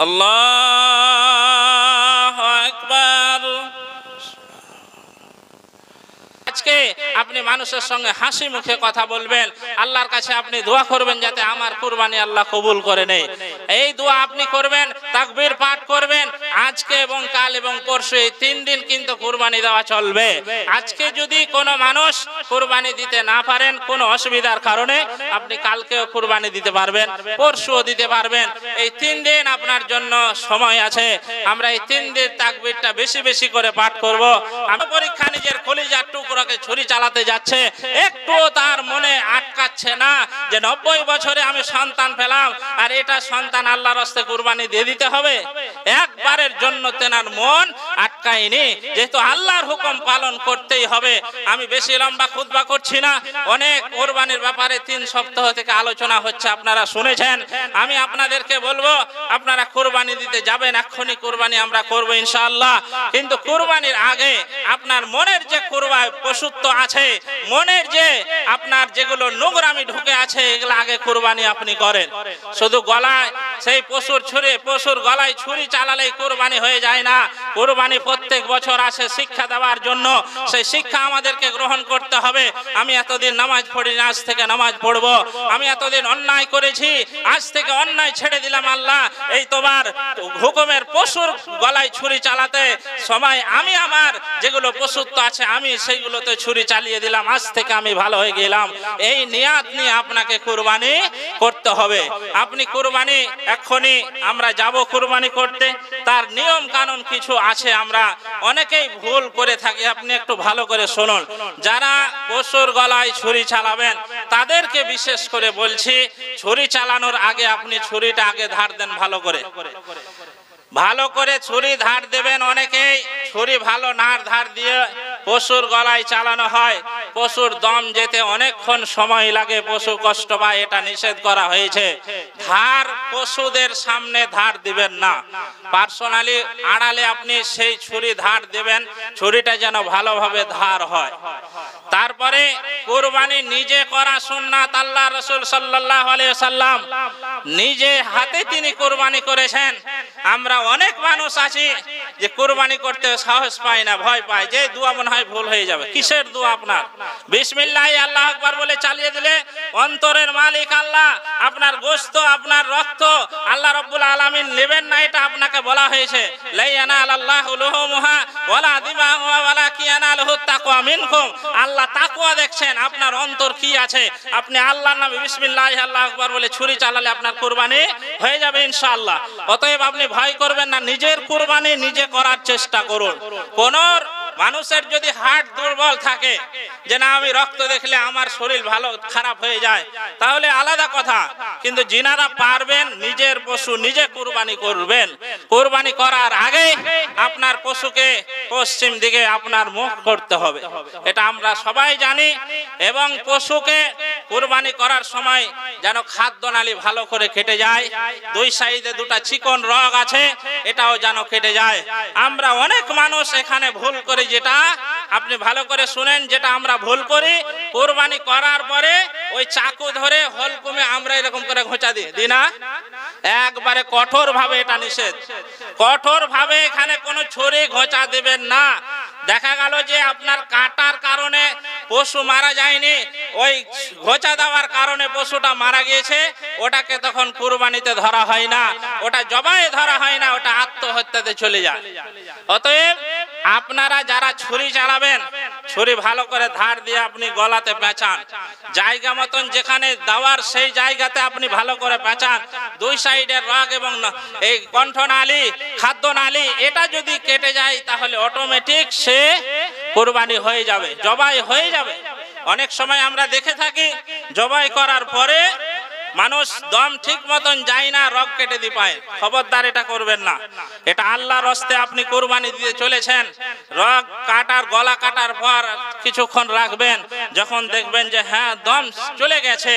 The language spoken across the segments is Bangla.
আল্লাহু আকবার। আজকে আপনি মানুষের সঙ্গে হাসি মুখে কথা বলবেন, আল্লাহর কাছে আপনি দোয়া করবেন যাতে আমার কুরবানি আল্লাহ কবুল করে নেয়। এই দোয়া আপনি করবেন, তাকবীর পাঠ করবেন। আজকে এবং কাল এবং পরশু এই 3 দিন কিন্তু কুরবানি দেওয়া চলবে। আজকে যদি কোনো মানুষ কুরবানি দিতে না পারেন কোনো অসুবিধার কারণে, আপনি কালকেও কুরবানি দিতে পারবেন, পরশুও দিতে পারবেন। এই 3 দিন আপনার জন্য সময় আছে। আমরা এই 3 দিন তাকবীরটা বেশি বেশি করে পাঠ করব। আমি পরীক্ষা নিজের কলিজার টুকরাকে ছুরি চালাতে যাচ্ছে, একটু তার মনে আটকাচ্ছে না যে 90 বছরে আমি সন্তান পেলাম আর এটা সন্তান আল্লাহর রাস্তে কুরবানি দিয়ে দিতে হবে। একবারের জন্য তেনার মন আটকায়নি, যেহেতু আল্লাহর হুকুম পালন করতেই হবে। আমি বেশি লম্বা খুতবা করছি না, অনেক কুরবানির ব্যাপারে 3 সপ্তাহ থেকে আলোচনা হচ্ছে, আপনারা শুনেছেন। আমি আপনাদেরকে বলবো আপনারা কুরবানি দিতে যাবেন, এক্ষুনি কুরবানি আমরা করব ইনশাআল্লাহ। কিন্তু কুরবানির আগে আপনার মনের যে কুরবানি পশুত্ব আছে, মনের যে আপনার যেগুলো নোংরামি ঢুকে আছে, এগুলো আগে কুরবানি আপনি করেন। শুধু গলায় সেই পশুর গলায় ছুরি চালালেই কুরবানি হয়ে যায় না। কুরবানি প্রত্যেক বছর আসে শিক্ষা দেওয়ার জন্য, সেই শিক্ষা আমাদেরকে গ্রহণ করতে হবে। আমি এতদিন নামাজ পড়ি না, আজ থেকে নামাজ পড়বো। আমি এতদিন অন্যায় করেছি, আজ থেকে অন্যায় ছেড়ে দিলাম। আল্লাহ এই তোমার হুকুমের পশুর গলায় ছুরি চালাতে সময় আমি আমার যেগুলো পশুত্ব আছে আমি সেইগুলোতে ছুরি চালিয়ে দিলাম, আজ থেকে আমি ভালো হয়ে গেলাম। এই নিয়াত নিয়ে আপনাকে কুরবানি করতে হবে। আপনি কুরবানি এক্ষুনি আমরা যাব কুরবানি করতে, তার নিয়ম কানুন কিছু আছে, আমরা অনেকেই ভুল করে থাকি। আপনি একটু ভালো করে শুনুন। যারা পশুর গলায় ছুরি চালাবেন তাদেরকে বিশেষ করে বলছি, ছুরি চালানোর আগে আপনি ছুরিটা আগে ধার দেন, ভালো করে ছুরি ধার দেবেন। অনেকেই ছুরি ভালো না ধার দিয়ে পশুর গলায় চালানো হয়, পশুর দম যেতে অনেকক্ষণ সময় লাগে, পশু কষ্ট পায়, এটা নিষেধ করা হয়েছে। ধার পশুদের সামনে ধার দিবেন না, পার্সোনালি আড়ালে আপনি সেই ছুরি ধার দেবেন, ছুরিটা যেন ভালোভাবে ধার হয়। তারপরে কুরবানি নিজে করা সুন্নাত। আল্লাহ রাসূল সাল্লাল্লাহু আলাইহি ওয়াসাল্লাম নিজে হাতে তিনি কুরবানি করেছেন। আমরা অনেক মানুষ আছি যে কুরবানি করতে সাহস পায় না, ভয় পায়, যে দোয়া মনে হয় ভুল হয়ে যাবে। কিসের দোয়া আপনার? বিসমিল্লাহ আল্লাহু আকবার বলে চালিয়ে দিলে অন্তরের মালিক আল্লাহ, আপনার গোশত আপনার রক্ত আল্লাহ রাব্বুল আলামিন নেবেন না, এটা আপনাকে বলা হয়েছে। লা ইয়ানালাল্লাহু লুহুমুহা ওয়ালা দিমাহুহা ওয়ালাকিন ইয়ানালুহুত তাকওয়া মিনকুম। আল্লাহ তাকওয়া দেখছেন, আপনার অন্তর কি আছে। আপনি আল্লাহর নামে বিসমিল্লাহ আল্লাহু আকবার বলে ছুরি চালালে আপনার কুরবানি হয়ে যাবে ইনশাআল্লাহ। অতএব আপনি ভয় করবেন না, নিজের কুরবানি নিজে করার চেষ্টা করুন। কোন মানুষের যদি হার্ট দুর্বল থাকে, যে না আমি রক্ত দেখলে আমার শরীর ভালো খারাপ হয়ে যায়, তাহলে আলাদা কথা। কিন্তু যিনারা পারবেন নিজের পশু নিজে কুরবানি করবেন, কুরবানি করার আগে আপনার পশুকে পশ্চিম দিকে আপনার মুখ করতে হবে, এটা আমরা সবাই জানি। এবং পশুকে কুরবানি করার সময় যেন খাদ্যনালী ভালো করে কেটে যায়, 2 সাইডে 2টা চিকন রগ আছে, এটাও যেন কেটে যায়। আমরা অনেক মানুষ এখানে ভুল করে, যেটা আপনি ভালো করে শুনেন, যেটা আমরা ভুল করি, কুরবানি করার পরে ওই চাকু ধরে হলকুমে আমরা এরকম করে ঘোঁচা দিই না, একবারে কঠোর ভাবে এটা নিষেধ। কঠোর ভাবে এখানে কোনো ছুরি ঘোঁচা দেবেন না। দেখা গেল যে আপনার কাটার কারণে পশু মারা যায়নি, ওই ঘোঁচা দেওয়ার কারণে পশুটা মারা গিয়েছে, ওটাকে তখন কুরবানিতে ধরা হয় না, ওটা জবাই ধরা হয় না, ওটা আত্মহত্যাতে চলে যায়। অতএব আপনারা যারা ছুরি চালাবেন, ছুরি ভালো করে ধার দিয়ে আপনি গলাতে পেঁচান, জায়গা মতন যেখানে দেওয়ার সেই জায়গাতে আপনি ভালো করে পেঁচান। 2 সাইডের রগ এবং এই কণ্ঠনালী খাদ্যনালী এটা যদি কেটে যায় তাহলে অটোমেটিক সে কুরবানি হয়ে যাবে, জবাই হয়ে যাবে। অনেক সময় আমরা দেখে থাকি জবাই করার পরে মানুষ দম ঠিক মতন যায় না, রগ কেটে দিয়ে পায়। খবরদার এটা করবেন না। এটা আল্লাহর রাস্তে আপনি কুরবানি দিতে চলেছেন, রগ কাটার গলা কাটার পর কিছুক্ষণ রাখবেন, যখন দেখবেন যে হ্যাঁ দম চলে গেছে,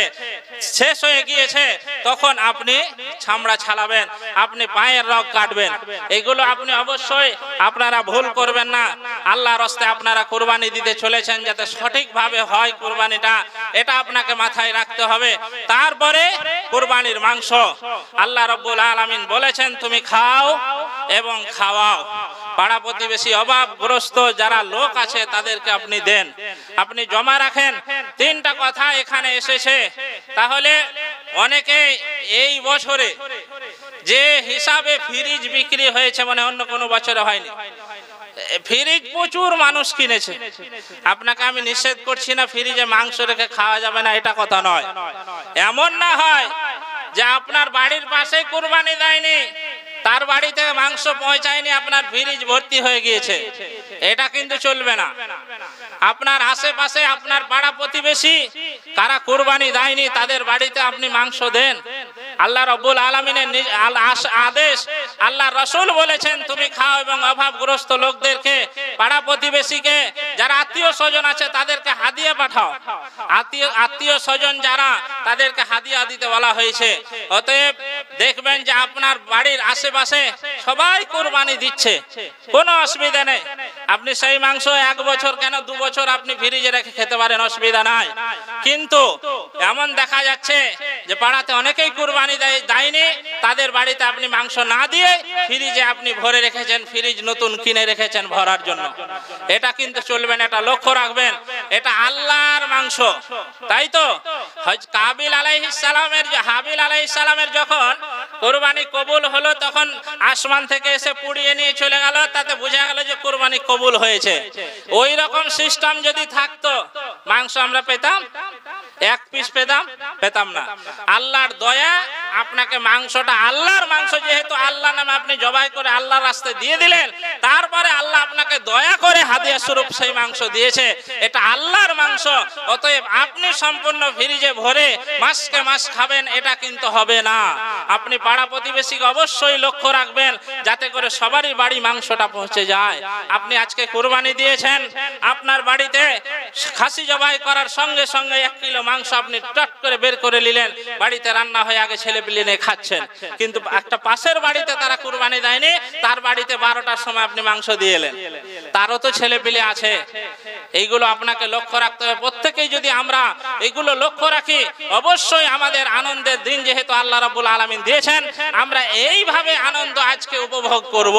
শেষ হয়ে গিয়েছে, তখন আপনি চামড়া ছাড়াবেন, আপনি পায়ের রগ কাটবেন। এগুলো আপনি অবশ্যই আপনারা ভুল করবেন না। আল্লাহর রাস্তে আপনারা কুরবানি দিতে চলেছেন, যাতে সঠিকভাবে হয় কুরবানিটা, এটা আপনাকে মাথায় রাখতে হবে। তারপরে কুরবানির মাংস আল্লাহ রাব্বুল আলামিন বলেছেন তুমি খাও এবং খাওয়াও। পাড়া প্রতিবেশী অভাবগ্রস্ত যারা লোক আছে তাদেরকে আপনি দেন, আপনি জমা রাখেন। তিনটা কথা এখানে এসেছে। তাহলে অনেকে এই বছরে যে হিসাবে ফ্রিজ বিক্রি হয়েছে মানে অন্য কোনো বছরে হয়নি। ফ্রিজ প্রচুর মানুষ কিনেছে। আপনাকে আমি নিষেধ করছি না ফ্রিজে মাংস রেখে খাওয়া যাবে না, এটা কথা নয়। এমন না হয় যে আপনার বাড়ির পাশে কুরবানি দেয়নি, তার বাড়িতে মাংস পৌঁছায়নি, আপনার ফ্রিজ ভর্তি হয়ে গিয়েছে, এটা কিন্তু চলবে না। আপনার আশেপাশে আপনার পাড়া প্রতিবেশী কারা কুরবানি দেয়নি তাদের বাড়িতে আপনি মাংস দেন। আল্লাহ রাব্বুল আলামিনের আদেশ, আল্লাহ রাসূল বলেছেন তুমি খাও এবং অভাবগ্রস্ত লোকদেরকে, পাড়া প্রতিবেশীকে, যারা আত্মীয় স্বজন আছে তাদেরকে হাদিয়া পাঠাও। আত্মীয় স্বজন যারা তাদেরকে হাদিয়া দিতে বলা হয়েছে। অতএব দেখবেন যে আপনার বাড়ির আশেপাশে সবাই কুরবানি দিচ্ছে, কোনো অসুবিধা নেই। আপনি সেই মাংস 1 বছর কেন 2 বছর আপনি ফ্রিজে রেখে খেতে পারেন, অসুবিধা নাই। কিন্তু এমন দেখা যাচ্ছে যে পাড়াতে অনেকেই কুরবানি দেয়নি, তাদের বাড়িতে আপনি মাংস না দিয়ে ফ্রিজে আপনি ভরে রেখেছেন, ফ্রিজ নতুন কিনে রেখেছেন ভরার জন্য। এটা কিন্তু চলবে না, এটা লক্ষ্য রাখবেন। এটা আল্লাহর মাংস, তাই তো কাবিল আলাইহিস সালামের হাবিল আলাইহিস সালামের যখন কুরবানি কবুল হলো তখন আসমান থেকে এসে পুড়িয়ে নিয়ে চলে গেল, তাতে বোঝা গেল যে কুরবানি কবুল হয়েছে। ওই রকম সিস্টেম যদি থাকতো মাংস আমরা পেতাম, 1 পিস পেতাম না। আল্লাহর দয়া, আপনাকে মাংসটা আল্লাহর মাংস, যেহেতু আল্লাহ নামে আপনি জবাই করে আল্লাহর রাস্তায় দিয়ে দিলেন, তারপরে আল্লাহ আপনাকে দয়া করে হাদিয়া স্বরূপ সেই মাংস দিয়েছে, এটা আল্লাহর মাংস। অতএব আপনি সম্পূর্ণ ফ্রিজে ভরে মাসকে মাস খাবেন, এটা কিন্তু হবে না। আপনি পাড়া প্রতিবেশীকে অবশ্যই লক্ষ্য রাখবেন যাতে করে সবারই বাড়ি মাংসটা পৌঁছে যায়। আপনি আজকে কুরবানি দিয়েছেন, আপনার বাড়িতে খাসি জবাই করার সঙ্গে সঙ্গে 1 কিলো মাংস আপনি টট করে বের করে নিলেন, বাড়িতে রান্না হয়ে আগে ছেলে পিলে নিয়ে খাচ্ছেন। কিন্তু একটা পাশের বাড়িতে তারা কুরবানি দেয়নি, তার বাড়িতে 12টার সময় আপনি মাংস দিয়ে এলেন, তারও তো ছেলে পিলে আছে। এইগুলো আপনাকে লক্ষ্য রাখতে হবে। প্রত্যেকেই যদি আমরা এগুলো লক্ষ্য রাখি, অবশ্যই আমাদের আনন্দের দিন যেহেতু আল্লাহ রাব্বুল আলামিন দিয়েছেন, আমরা এইভাবে আনন্দ আজকে উপভোগ করব।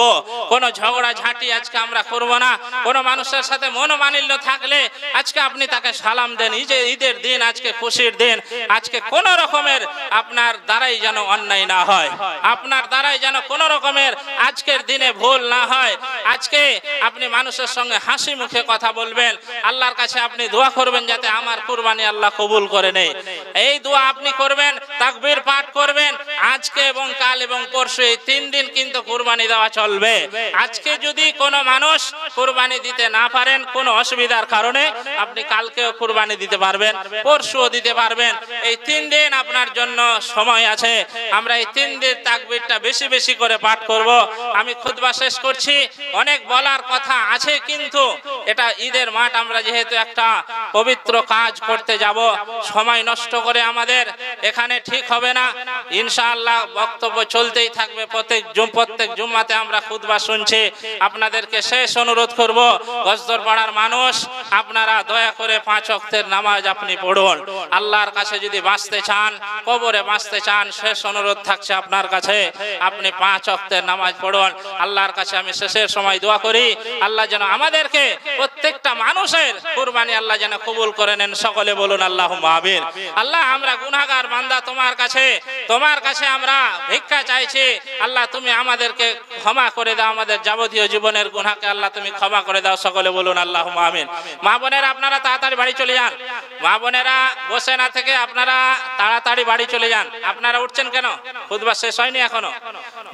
কোনো ঝগড়া ঝাঁটি আজকে আমরা করব না। কোনো মানুষের সাথে মনোমালিন্য থাকলে আজকে আপনি তাকে সালাম দেন। ঈদের দিন, আজকে খুশির দিন, আজকে কোন রকমের আপনার দ্বারাই যেন অন্যায় না হয়, আপনার দ্বারাই যেন কোন রকমের আজকের দিনে ভুল না হয়। আজকে আপনি মানুষের সঙ্গে হাসি মুখে কথা বলবেন, আল্লাহর কাছে আপনি দোয়া করবেন যাতে আমার কুরবানি আল্লাহ কবুল করে নেয়। এই দোয়া আপনি করবেন, তাকবীর পাঠ করবেন। আজকে এবং কাল এবং পরশু এই 3 দিন কিন্তু কুরবানি দেওয়া চলবে। আজকে যদি কোনো মানুষ কুরবানি দিতে না পারেন কোনো অসুবিধার কারণে, আপনি কালকেও কুরবানি দিতে পারবেন, পরশুও দিতে পারবেন। এই 3 দিন আপনার জন্য সময় আছে। আমরা এই 3 দিন তাকবীরটা বেশি বেশি করে পাঠ করব। আমি খুতবা শেষ করছি, অনেক বলার কথা আছে, কিন্তু এটা ঈদের মাঠ, আমরা যেহেতু একটা পবিত্র কাজ করতে যাব, সময় নষ্ট করে আমাদের এখানে ঠিক হবে না। ইনশাআল্লাহ বক্তব্য চলতেই থাকবে। প্রত্যেক জুম্মাতে আমরা খুতবা শুনছি। আপনাদেরকে শেষ অনুরোধ করব, গজদর পাড়ার মানুষ, আপনারা দয়া করে 5 ওয়াক্তের নামাজ আপনি পড়ুন। আল্লাহর কাছে যদি বাঁচতে চান, কবরে বাঁচতে চান, শেষ অনুরোধ থাকছে আপনার কাছে, আপনি 5 ওয়াক্তের নামাজ পড়ুন। আল্লাহর কাছে আমি শেষের সময় দোয়া করি, আল্লাহ যেন আমাদেরকে প্রত্যেকটা মানুষের কুরবানি আল্লাহ যেন কবুল করে নেন। সকলে বলুন আল্লাহুম্মা আমিন। আল্লাহ, আমরা গুনাহগার বান্দা, তোমার কাছে আমরা ভিক্ষা চাইছি। আল্লাহ, তুমি আমাদেরকে ক্ষমা করে দাও, আমাদের যাবতীয় জীবনের গুনাহকে আল্লাহ তুমি ক্ষমা করে দাও। সকলে বলুন আল্লাহুম্মা আমিন। মা বোনেরা, আপনারা তাড়াতাড়ি বাড়ি চলে যান। মা বোনেরা বসে না থেকে আপনারা তাড়াতাড়ি বাড়ি চলে যান। আপনারা উঠছেন কেন? খুতবা শেষ হয়নি এখনো।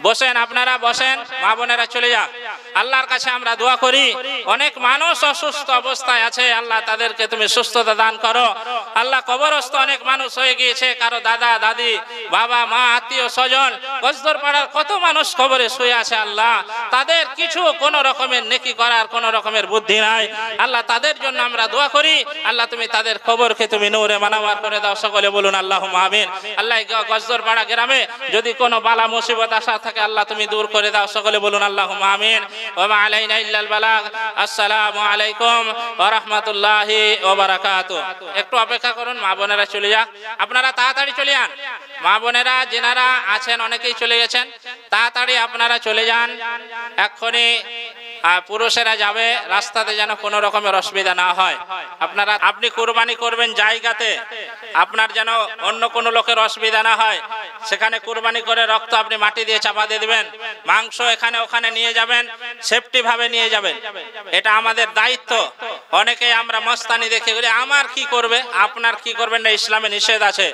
বসেন, আপনারা বসেন, মা বোনেরা চলে যান। আল্লাহর কাছে আমরা দোয়া করি, অনেক মানুষ অসুস্থ অবস্থায় আছে, আল্লাহ তাদেরকে তুমি সুস্থতা দান করো। আল্লাহ, কবরস্থ অনেক মানুষ হয়ে গিয়েছে, কারো দাদা দাদি, বাবা মা, আত্মীয় স্বজন, গজদর পাড়ার কত মানুষ কবরে শুয়ে আছে। আল্লাহ, তাদের কিছু কোন রকমের নেকি করার কোন রকমের বুদ্ধি নাই। আল্লাহ, তাদের জন্য আমরা দোয়া করি, আল্লাহ তুমি তাদের কবরকে তুমি নূরে মানাওয়ার করে দাও। সকলে বলুন আল্লাহুম্মা আমিন। আল্লাহ, গজদর পাড়া গ্রামে যদি কোনো বালা মুসিবত আসা থাকে, আল্লাহ তুমি দূর করে দাও। সকলে বলুন আল্লাহুম্মা আমিন। ওয়া মা আলাইনা ইল্লাল বালাগ। আসসালামু আলাইকুম ওয়া রাহমাতুল্লাহি ওয়া বারাকাতুহু। একটু অপেক্ষা করুন, মা বোনেরা চলে যাক, আপনারা তাড়াতাড়ি চলে যান। মা বোনেরা যেনারা আছেন অনেকেই চলে গেছেন, তাড়াতাড়ি আপনারা চলে যান। এক্ষুনি পুরুষেরা যাবে, রাস্তাতে যেন কোনো রকমের অসুবিধা না হয়। আপনি কুরবানি করবেন জায়গাতে, আপনার যেন অন্য কোনো লোকের অসুবিধা না হয়। সেখানে কুরবানি করে রক্ত আপনি মাটি দিয়ে চাপা দিয়ে দিবেন, মাংস এখানে ওখানে নিয়ে যাবেন, সেফটি ভাবে নিয়ে যাবেন। এটা আমাদের দায়িত্ব। অনেকেই আমরা মস্তানি দেখে বলি আমার কি করবে, আপনার কি করবেন না, ইসলামে নিষেধ আছে।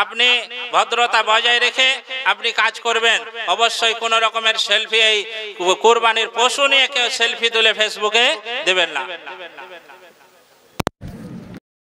আপনি ভদ্রতা বজায় রেখে আপনি কাজ করবেন। অবশ্যই কোনো রকমের সেলফি, এই কুরবানির পশু নিয়ে কেউ সেলফি তুলে ফেসবুকে দেবেন না।